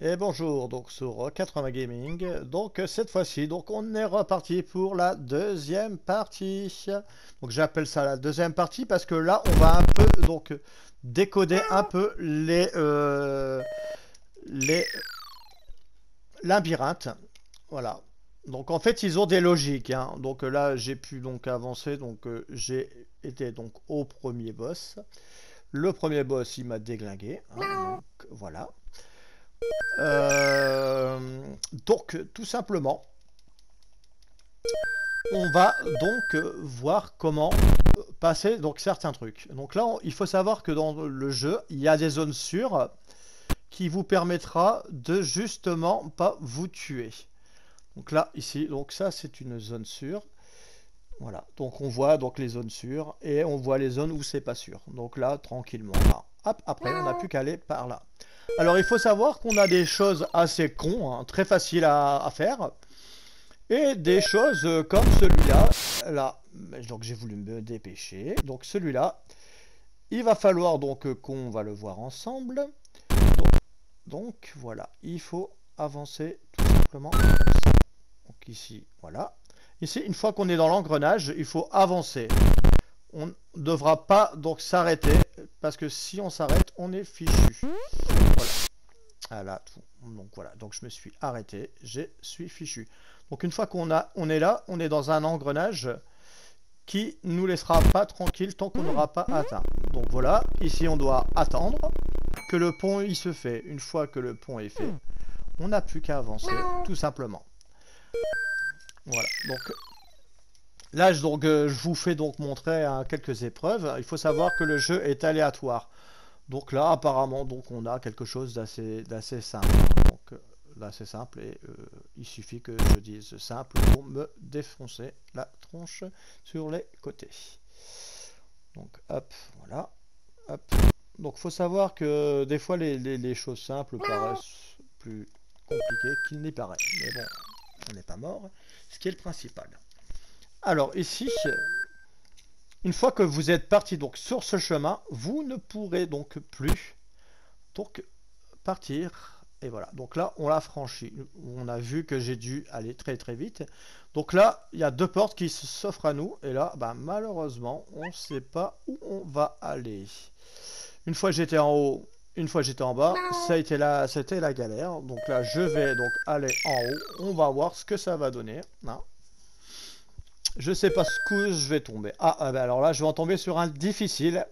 Et bonjour, donc sur 80 Gaming. Donc cette fois-ci, donc on est reparti pour la deuxième partie. Donc j'appelle ça la deuxième partie parce que là on va un peu donc décoder un peu les labyrinthes. Voilà. Donc en fait ils ont des logiques, hein. Donc là j'ai pu donc avancer. Donc j'ai été donc au premier boss. Le premier boss il m'a déglingué, hein. Donc voilà. Euh, donc, tout simplement, on va donc voir comment passer donc certains trucs. Donc là, il faut savoir que dans le jeu, il y a des zones sûres qui vous permettra de justement pas vous tuer. Donc là, ici, donc ça, c'est une zone sûre. Voilà. Donc on voit donc les zones sûres et on voit les zones où c'est pas sûr. Donc là, tranquillement. Là. Hop, après, on n'a plus qu'à aller par là. Alors, il faut savoir qu'on a des choses assez cons, hein, très faciles à faire. Et des choses comme celui-là, là, donc j'ai voulu me dépêcher. Donc celui-là, il va falloir donc qu'on va le voir ensemble. Donc voilà, il faut avancer tout simplement comme ça. Donc ici, voilà. Ici, une fois qu'on est dans l'engrenage, il faut avancer. On ne devra pas donc s'arrêter parce que si on s'arrête, on est fichu. Voilà. Ah là, donc voilà, donc je me suis arrêté, je suis fichu. Donc une fois on est là, on est dans un engrenage qui nous laissera pas tranquille tant qu'on n'aura pas atteint. Donc voilà, ici on doit attendre que le pont il se fait. Une fois que le pont est fait, on n'a plus qu'à avancer, tout simplement. Voilà, donc là donc, je vous fais donc montrer hein, quelques épreuves. Il faut savoir que le jeu est aléatoire. Donc là, apparemment, donc on a quelque chose d'assez simple, hein. Donc d'assez simple et il suffit que je dise simple pour me défoncer la tronche sur les côtés. Donc hop, voilà, hop. Donc faut savoir que des fois les choses simples paraissent plus compliquées qu'il n'y paraît. Mais bon, on n'est pas mort, ce qui est le principal. Alors ici, une fois que vous êtes parti donc sur ce chemin, vous ne pourrez donc plus donc partir. Et voilà, donc là on l'a franchi. On a vu que j'ai dû aller très très vite. Donc là il y a deux portes qui s'offrent à nous. Et là bah, malheureusement on ne sait pas où on va aller. Une fois j'étais en haut, une fois j'étais en bas, ça a été là, c'était la galère. Donc là je vais donc aller en haut. On va voir ce que ça va donner, hein. Je sais pas ce que je vais tomber. Ah bah alors là je vais en tomber sur un difficile.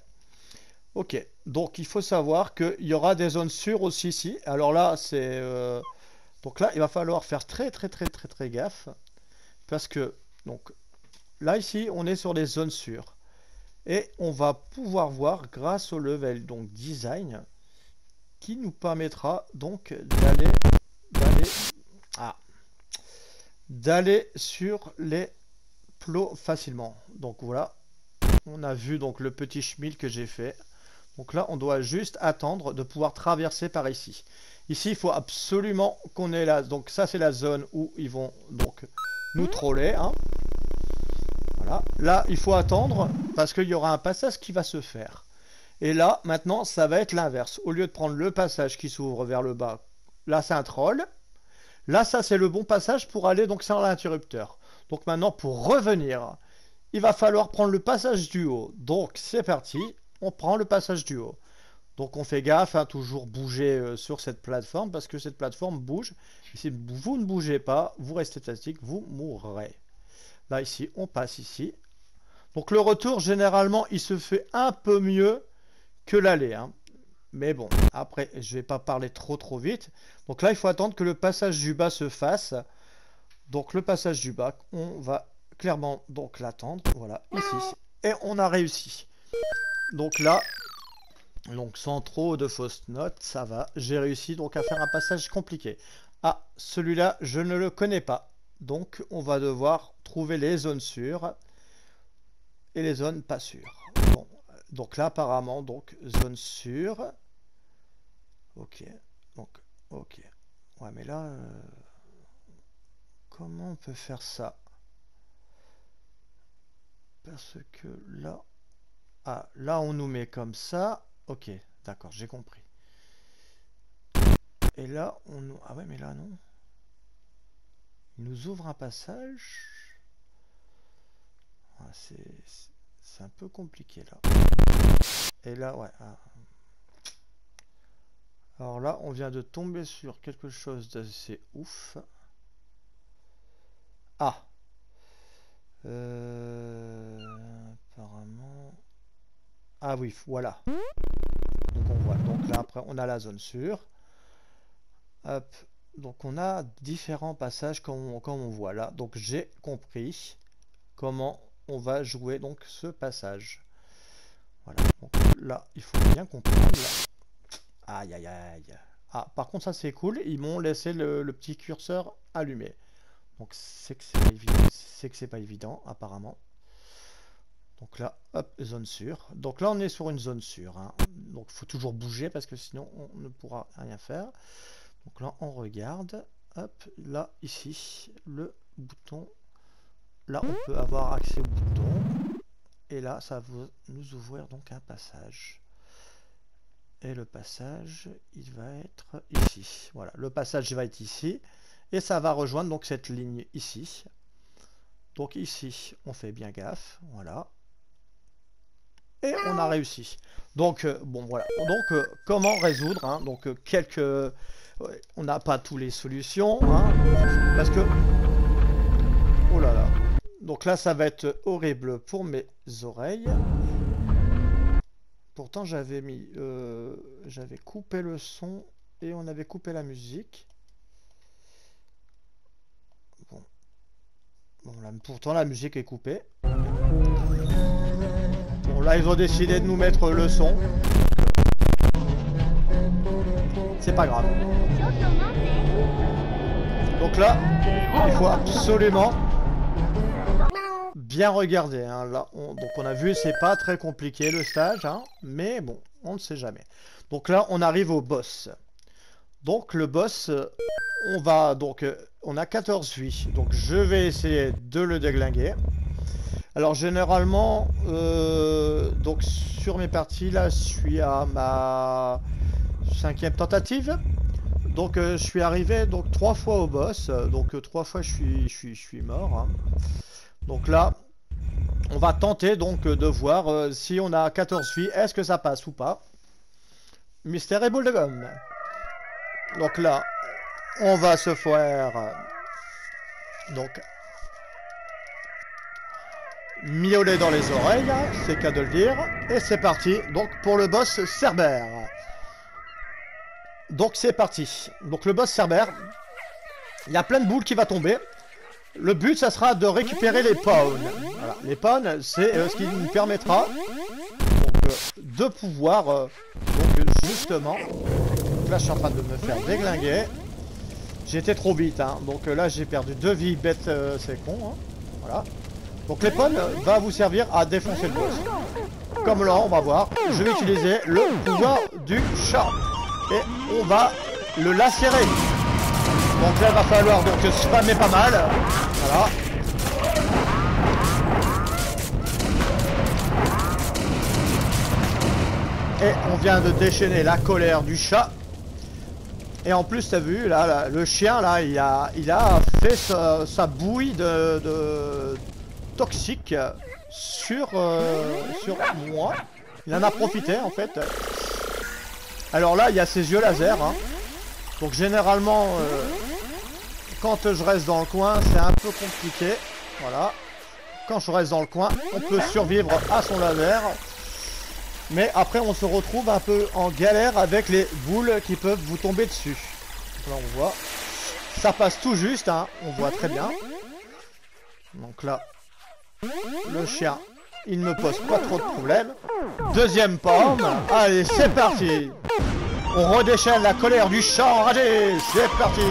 Ok, donc il faut savoir qu'il y aura des zones sûres aussi ici. Alors là, donc là, il va falloir faire très très très très très gaffe. Parce que, donc, là ici, on est sur des zones sûres. Et on va pouvoir voir grâce au level donc design qui nous permettra donc d'aller ah, d'aller sur les plots facilement. Donc voilà, on a vu donc le petit schmil que j'ai fait. Donc là, on doit juste attendre de pouvoir traverser par ici. Ici, il faut absolument qu'on ait là. Donc ça, c'est la zone où ils vont donc nous troller, hein. Voilà. Là, il faut attendre parce qu'il y aura un passage qui va se faire. Et là, maintenant, ça va être l'inverse. Au lieu de prendre le passage qui s'ouvre vers le bas, là, c'est un troll. Là, ça, c'est le bon passage pour aller donc sur l'interrupteur. Donc maintenant, pour revenir, il va falloir prendre le passage du haut. Donc, c'est parti. On prend le passage du haut. Donc on fait gaffe à toujours bouger sur cette plateforme parce que cette plateforme bouge. Et si vous ne bougez pas, vous restez statique, vous mourrez. Là ici, on passe ici. Donc le retour, généralement, il se fait un peu mieux que l'aller, hein. Mais bon, après, je ne vais pas parler trop vite. Donc là, il faut attendre que le passage du bas se fasse. Donc le passage du bas, on va clairement donc l'attendre. Voilà, ici. Et on a réussi. Donc là, donc sans trop de fausses notes, ça va. J'ai réussi donc à faire un passage compliqué. Ah, celui-là, je ne le connais pas. Donc on va devoir trouver les zones sûres et les zones pas sûres. Bon, donc là apparemment, donc zone sûre. Ok, donc ok. Ouais, mais là, comment on peut faire ça? Parce que là, ah, là on nous met comme ça. Ok, d'accord, j'ai compris. Et là, on nous... Ah ouais, mais là, non. Il nous ouvre un passage. Ah, c'est un peu compliqué, là. Et là, ouais. Ah. Alors là, on vient de tomber sur quelque chose d'assez ouf. Ah. Apparemment... Ah oui, voilà. Donc on voit. Donc là, après, on a la zone sûre. Hop. Donc on a différents passages comme on voit là. Donc j'ai compris comment on va jouer donc ce passage. Voilà. Donc là, il faut bien comprendre. Aïe aïe aïe. Ah, par contre ça c'est cool. Ils m'ont laissé le petit curseur allumé. Donc c'est que c'est pas évident. C'est que c'est pas évident apparemment. Donc là, hop, zone sûre. Donc là on est sur une zone sûre. Hein. Donc il faut toujours bouger parce que sinon on ne pourra rien faire. Donc là, on regarde. Hop, là, ici, le bouton. Là, on peut avoir accès au bouton. Et là, ça va nous ouvrir donc un passage. Et le passage, il va être ici. Voilà, le passage va être ici. Et ça va rejoindre donc cette ligne ici. Donc ici, on fait bien gaffe. Voilà. Et on a réussi. Donc, bon, voilà. Donc, comment résoudre hein, donc, quelques... Ouais, on n'a pas toutes les solutions, hein, parce que... Oh là là. Donc là, ça va être horrible pour mes oreilles. Pourtant, j'avais mis... j'avais coupé le son et on avait coupé la musique. Bon. Bon là, pourtant, la musique est coupée. Bon, là, ils ont décidé de nous mettre le son. C'est pas grave. Donc là, il faut absolument bien regarder. Hein. Là, donc on a vu, c'est pas très compliqué le stage, hein, mais bon, on ne sait jamais. Donc là, on arrive au boss. Donc le boss, on va donc, on a 14 vies. Donc je vais essayer de le déglinguer. Alors généralement, donc sur mes parties là, je suis à ma 5e tentative. Donc je suis arrivé donc 3 fois au boss, donc 3 fois je suis mort. Hein. Donc là, on va tenter donc de voir si on a 14 vies, est-ce que ça passe ou pas. Mystère et boule de gomme. Donc là, on va se faire donc miauler dans les oreilles, c'est qu'à de le dire. Et c'est parti donc pour le boss Cerbère. Donc c'est parti. Donc le boss Cerbère, il y a plein de boules qui va tomber. Le but, ça sera de récupérer les pawns. Voilà. Les pawns, c'est ce qui nous permettra donc, de pouvoir donc, justement... Donc là, je suis en train de me faire déglinguer. J'étais trop vite, hein. Donc là, j'ai perdu 2 vies bêtes, c'est con. Hein. Voilà. Donc les pawns va vous servir à défoncer le boss. Comme là, on va voir, je vais utiliser le pouvoir du chat. Et on va le lacérer. Donc là, il va falloir donc spammer pas mal. Voilà. Et on vient de déchaîner la colère du chat. Et en plus, t'as vu, là, le chien, là, il a fait sa bouille de toxique sur moi. Il en a profité, en fait. Alors là, il y a ses yeux laser. Hein. Donc généralement, quand je reste dans le coin, c'est un peu compliqué. Voilà. Quand je reste dans le coin, on peut survivre à son laser. Mais après, on se retrouve un peu en galère avec les boules qui peuvent vous tomber dessus. Donc là, on voit. Ça passe tout juste, hein. On voit très bien. Donc là, le chien, il ne me pose pas trop de problèmes. Deuxième pomme. Allez, c'est parti. On redéchaîne la colère du chat enragé. C'est parti.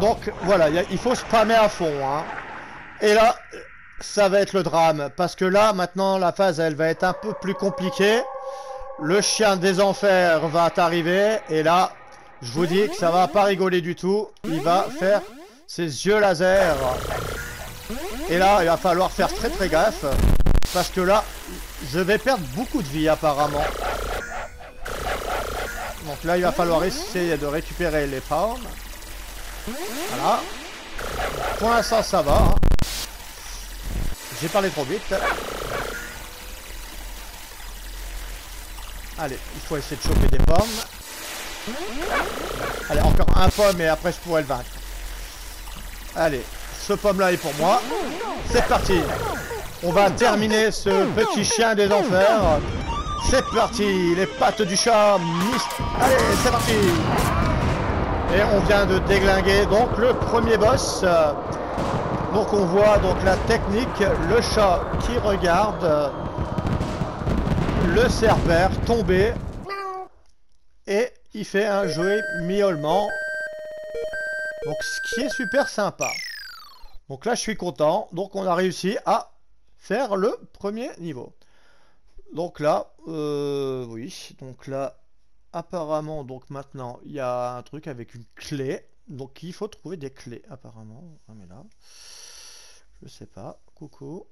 Donc voilà, il faut spammer à fond. Hein. Et là, ça va être le drame. Parce que là, maintenant, la phase, elle va être un peu plus compliquée. Le chien des enfers va arriver. Et là, je vous dis que ça va pas rigoler du tout. Il va faire ses yeux laser. Et là, il va falloir faire très très gaffe. Parce que là, je vais perdre beaucoup de vie apparemment. Donc là, il va falloir essayer de récupérer les pommes. Voilà. Pour l'instant, ça va. Hein. J'ai parlé trop vite. Allez, il faut essayer de choper des pommes. Allez, encore un pomme et après je pourrai le vaincre. Allez, ce pomme-là est pour moi. C'est parti. On va terminer ce petit chien des enfers. C'est parti. Les pattes du chat. Allez, c'est parti. Et on vient de déglinguer donc le premier boss. Donc on voit donc la technique. Le chat qui regarde le cerbère tomber. Et il fait un joli miaulement. Donc ce qui est super sympa. Donc là je suis content. Donc on a réussi à faire le premier niveau. Donc là, oui. Donc là, apparemment, donc maintenant, il y a un truc avec une clé. Donc il faut trouver des clés, apparemment. Ah mais là, je sais pas. Coucou.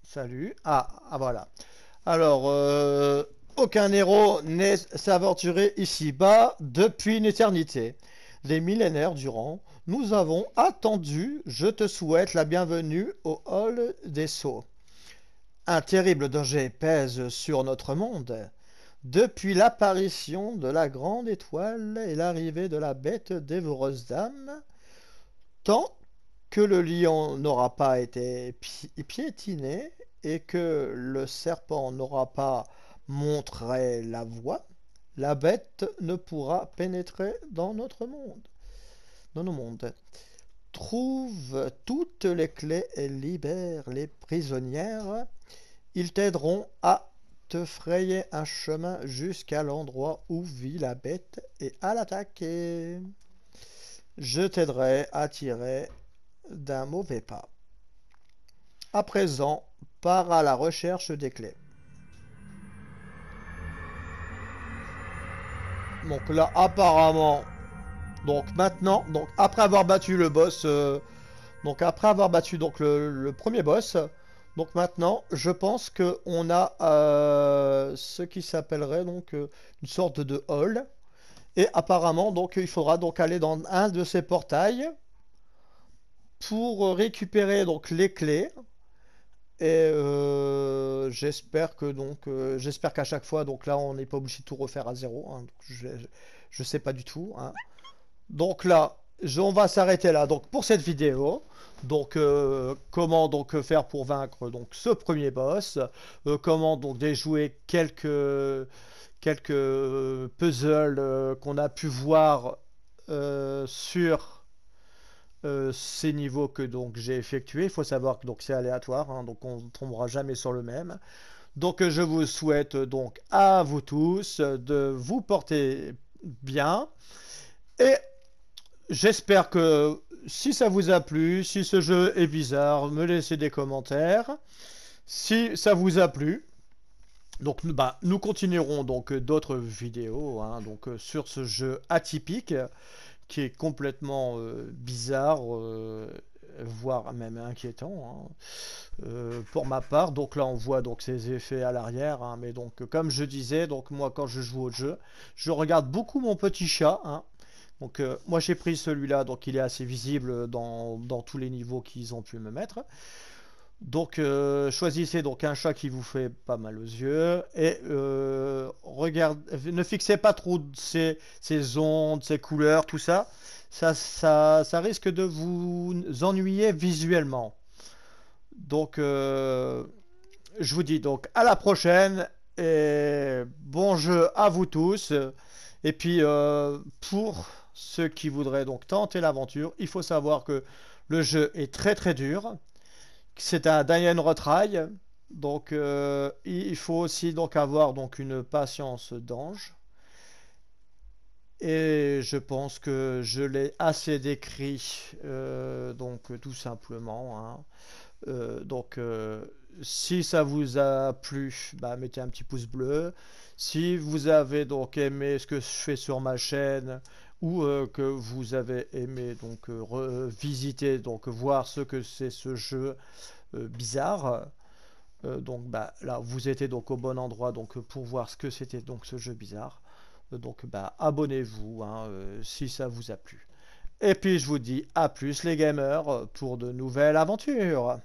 Salut. Ah voilà. Alors, aucun héros n'est s'aventurer ici-bas depuis une éternité. Des millénaires durant, nous avons attendu. Je te souhaite la bienvenue au hall des sceaux. Un terrible danger pèse sur notre monde. Depuis l'apparition de la grande étoile et l'arrivée de la bête dévoreuse d'âmes, tant que le lion n'aura pas été piétiné et que le serpent n'aura pas montré la voie, la bête ne pourra pénétrer dans notre monde. Dans nos mondes. Trouve toutes les clés et libère les prisonnières. Ils t'aideront à te frayer un chemin jusqu'à l'endroit où vit la bête et à l'attaquer. Je t'aiderai à tirer d'un mauvais pas. À présent, pars à la recherche des clés. Donc là, apparemment, donc maintenant, donc après avoir battu le boss, donc après avoir battu donc le premier boss, donc maintenant, je pense que on a ce qui s'appellerait donc une sorte de hall. Et apparemment, donc il faudra donc aller dans un de ces portails pour récupérer donc les clés. Et j'espère que donc j'espère qu'à chaque fois donc là on n'est pas obligé de tout refaire à zéro. Hein, donc je sais pas du tout. Hein. Donc là, on va s'arrêter là. Donc pour cette vidéo. Donc comment donc faire pour vaincre donc ce premier boss, comment donc déjouer quelques puzzles qu'on a pu voir sur ces niveaux que donc j'ai effectués. Il faut savoir que donc c'est aléatoire, hein, donc on ne tombera jamais sur le même. Donc je vous souhaite donc à vous tous de vous porter bien et j'espère que si ça vous a plu, si ce jeu est bizarre, me laissez des commentaires. Si ça vous a plu, donc nous continuerons donc d'autres vidéos hein, donc, sur ce jeu atypique qui est complètement bizarre, voire même inquiétant hein, pour ma part. Donc là on voit donc ces effets à l'arrière, hein, mais donc comme je disais, donc moi quand je joue au jeu, je regarde beaucoup mon petit chat. Hein, donc moi j'ai pris celui-là, donc il est assez visible dans tous les niveaux qu'ils ont pu me mettre. Donc choisissez donc un chat qui vous fait pas mal aux yeux et ne fixez pas trop ces ondes, ces couleurs, tout ça. Ça risque de vous ennuyer visuellement. Donc je vous dis donc à la prochaine et bon jeu à vous tous. Et puis pour ceux qui voudraient donc tenter l'aventure, il faut savoir que le jeu est très très dur. C'est un die and retry, donc il faut aussi donc avoir donc une patience d'ange. Et je pense que je l'ai assez décrit, donc tout simplement. Hein. Donc si ça vous a plu, mettez un petit pouce bleu. Si vous avez donc aimé ce que je fais sur ma chaîne, ou que vous avez aimé donc visiter, donc voir ce que c'est ce jeu bizarre. Donc bah, là, vous étiez donc au bon endroit donc pour voir ce que c'était donc ce jeu bizarre. Donc bah, abonnez-vous hein, si ça vous a plu. Et puis je vous dis à plus les gamers pour de nouvelles aventures.